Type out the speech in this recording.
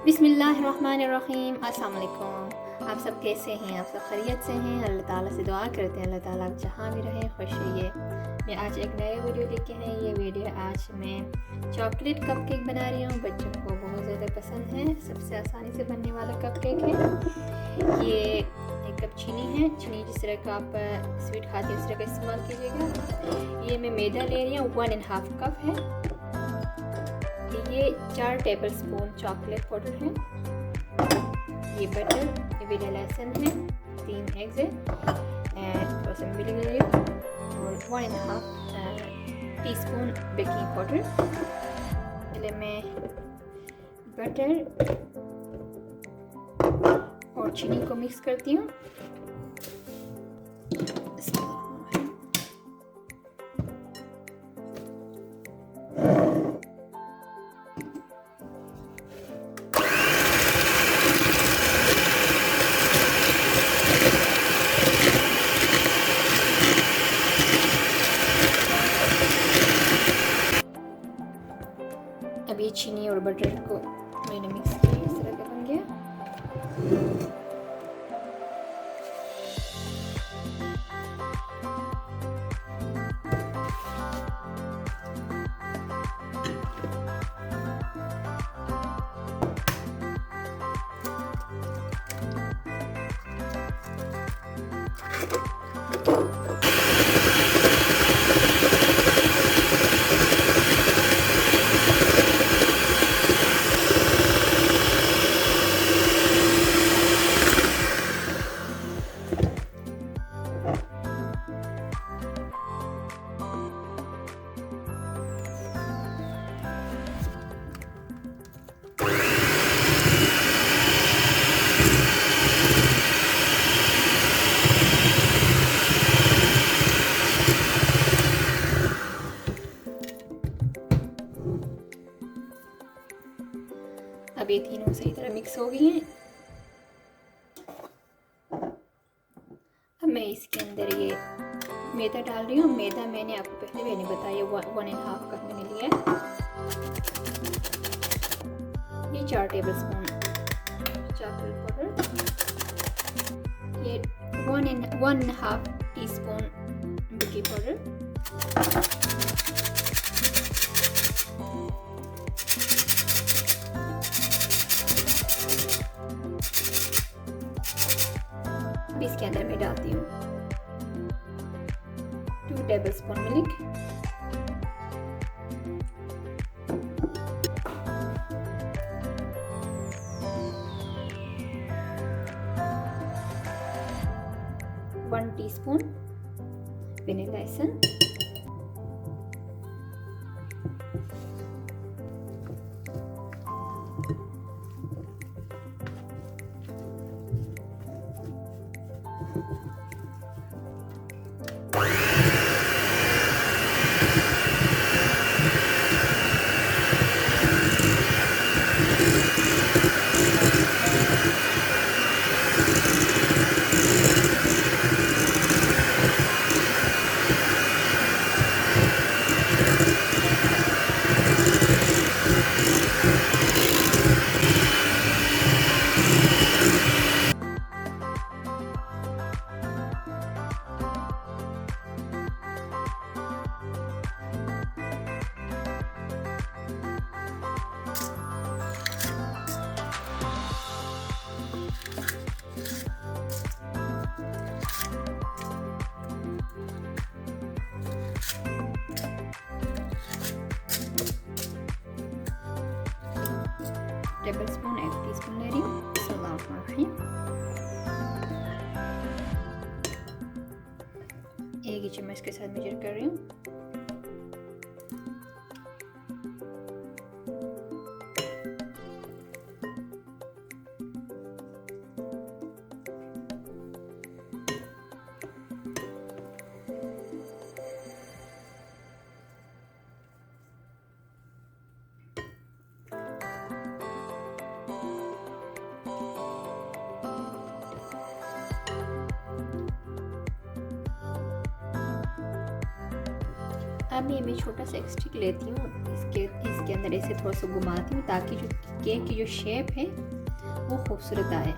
बिस्मिल्लाहिर्रहमानिर्रहीम। अस्सलाम वालेकुम। आप सब कैसे हैं? आप सब खैरियत से हैं? अल्लाह ताला से दुआ करते हैं अल्लाह ताला आप जहाँ भी रहें खुश रहिए। मैं आज एक नया वीडियो लेके हैं। ये वीडियो आज मैं चॉकलेट कपकेक बना रही हूँ। बच्चों को बहुत ज़्यादा पसंद है। सबसे आसानी से बनने वाला कपकेक है। ये एक कप चीनी है। चीनी जिस तरह का आप स्वीट खाते हैं उस तरह का इस्तेमाल कीजिएगा। ये मैं मैदा ले रही हूँ 1.5 कप है। ये 4 टेबल स्पून चॉकलेट पाउडर है। ये बटर, ये वनीला एसेंस है, 3 एग्स है, थोड़ा सा मिल्क ले और 1.5 टीस्पून बेकिंग पाउडर। पहले मैं बटर और चीनी को मिक्स करती हूँ। अब ये चीनी और बटर को मैंने मिक्स किया, इस तरह का बन गया। अब ये तीनों सही तरह मिक्स हो गई हैं। अब मैं इसके अंदर ये मैदा डाल रही हूँ। मैदा मैंने आपको पहले मैंने बताया 1.5 कप मैंने लिया है। ये 4 टेबल स्पून चॉकलेट पाउडर, ये 1.5 टीस्पून बेकिंग पाउडर, इसके अंदर मैं डालती हूँ 2 table spoon milk, one teaspoon vanilla essence, table spoon 1 teaspoon ले रही हूँ। एक ही चम्मच के साथ मेजर कर रही हूँ। अब ये मैं छोटा सा एक स्टिक लेती हूँ, इसके अंदर ऐसे थोड़ा सा घुमाती हूँ ताकि जो केक की जो शेप है वो खूबसूरत आए।